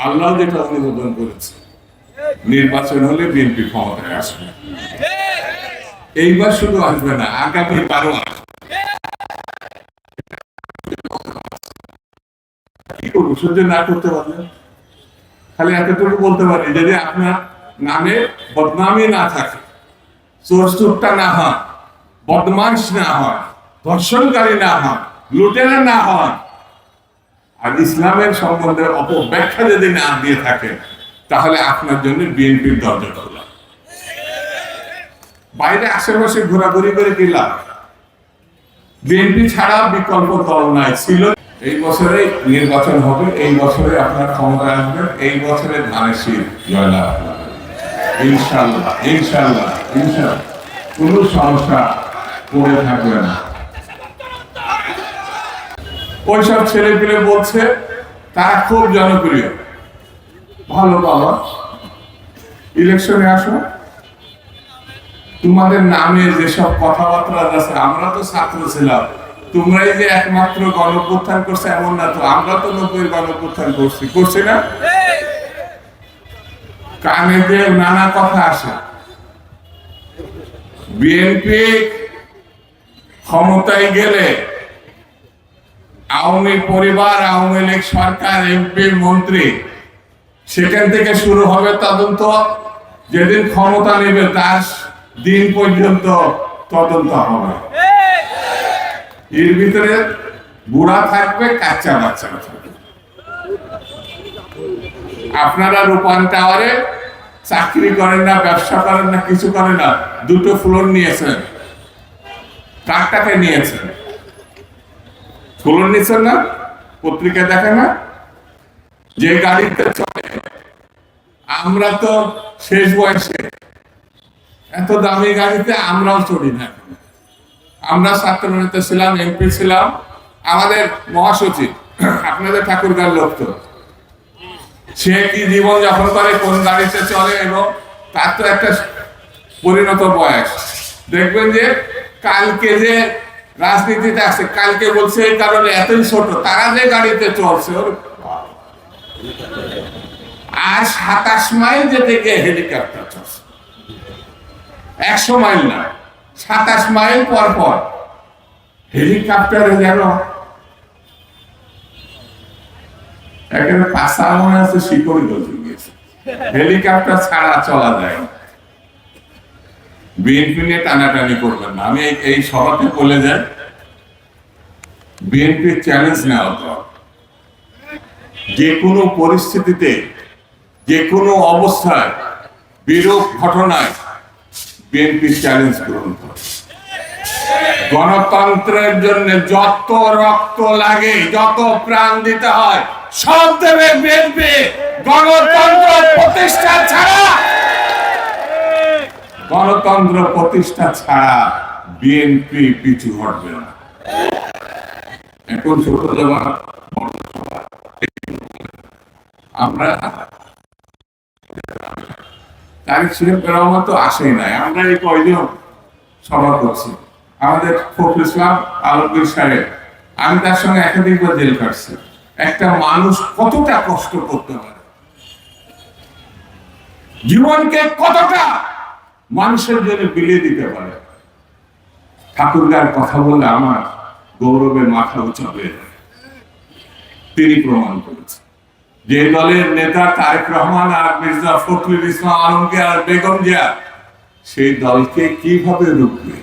আল্লাহ যেটা অনুমোদন করেছে, নির্বাচন হলে বিএনপি ক্ষমতায় আসবে। এইবার শুধু আসবে না, আগামী 12 কি করবো, সহ্য না করতে পারলেন? খালি এতটুকু বলতে পারি, যদি আপনার নামে বদনামি না থাকে, চোরটা না হয়, বদমাশ না হয়, ধর্ষণকারী না হয়, লুটেরা না হয়, আর ইসলামের সম্বন্ধে অপব্যাখ্যা যদি না দিয়ে থাকে, তাহলে আপনার জন্য বিএনপির দরজা খোলা। বাইরে আশেপাশে ঘোরাঘুরি করে কি লাভ? বিএনপি ছাড়া বিকল্প দল নাই ছিল। এই বছরে নির্বাচন হবে, এই বছরে আপনার ক্ষমতা আসবে, এই বছরে ধানের শীষ জয়লাভ ইনশাআল্লাহ। ইনশাআল্লাহ ইনশাআল্লাহ কোনো সমস্যা পড়ে থাকবে না। ওইসব ছেলে পেলে বলছে তারা খুব জনপ্রিয়, ভালো বাবা, ইলেকশনে আসো, তোমাদের নামে যেসব কথাবার্তা আছে, আমরা তো ছাত্র ছিলাম, তোমরাই যে একমাত্র গণপ্রত্যান করছে এমন না তো, আমরা তো 90 গণপ্রত্যান করছি না? কানে যে নানা কথা আসে। বিএনপি ক্ষমতায় গেলে আওয়ামী পরিবার, আওয়ামী লীগ সরকার, এমপি, মন্ত্রী, সেখান থেকে শুরু হবে তদন্ত। যেদিন ক্ষমতা নেবে তার দিন পর্যন্ত তদন্ত হবে। এর ভিতরে বুড়া থাকবে, কাচ্চা বাচ্চা থাকবে। আপনারা রূপান টাওয়ারে চাকরি করেন না, ব্যবসা করেন না, কিছু করেন না, 2টো ফ্লোর নিয়েছেন, কার টাকা নিয়েছেন? ফ্লোর নিচ্ছেন না? পত্রিকা দেখে না? যে গাড়িতে চলে, আমরা তো শেষ বয়সে এত দামি গাড়িতে আমরাও চড়ি না। আমরা ছাত্র নেতা ছিলাম, এমপি ছিলাম, আমাদের মহাসচিব আপনাদের ঠাকুরগাঁর লোক, তো সে কি জীবন যাপন করে, কোন গাড়িতে চলে, এবং তার তো একটা পরিণত বয়স। দেখবেন যে কালকে যে রাজনীতিতে আসে, কালকে বলছে এই কারণে এতই ছোট, তারা যে গাড়িতে চলছে, আর 27 মাইল যেতে গিয়ে হেলিকপ্টার চলছে, 100 মাইল না, 27 মাইল পর পর হেলিকপ্টারে যেন এখানে পাশা মনে আছে, শিকড়ি গজে গিয়েছে। হেলিকপ্টার ছাড়া চলা যায়। বিএনপি নিয়ে টানাটানি করবেন না। আমি এই সভাতে বলে যাই, বিএনপির চ্যালেঞ্জ নেওয়া দরকার। যে কোনো পরিস্থিতিতে, যে কোনো অবস্থায়, বিরূপ ঘটনায় বিএনপির চ্যালেঞ্জ গ্রহণ করে। গণতন্ত্রের জন্য যত রক্ত লাগে, যত প্রাণ দিতে হয়, সব দেবে বিএনপি। গণতন্ত্র প্রতিষ্ঠা ছাড়া, গণতন্ত্র প্রতিষ্ঠা ছাড়া বিএনপি পিছু হটবে না। এখন ছোট দেওয়া আমরা তারিখ শরীফ রহমান তো আসেই নাই, আমরা এই কয়জন সভা করছি। আমাদের ফখরুল ইসলাম আলমগীর সাহেব, আমি তার সঙ্গে একাধিকবার জেল কাটছি। একটা মানুষ কতটা কষ্ট করতে পারে, জীবনকে কতটা মানুষের জন্য বিলিয়ে দিতে পারে। ঠাকুরগার কথা বললে আমার গৌরবে মাথা উঁচা হয়ে যায়। তিনি প্রমাণ করেছেন। যে দলের নেতা তারেক রহমান আর মির্জা ফখরুল ইসলাম আলমগীর আর বেগম জিয়া, সেই দলকে কিভাবে রুখবে,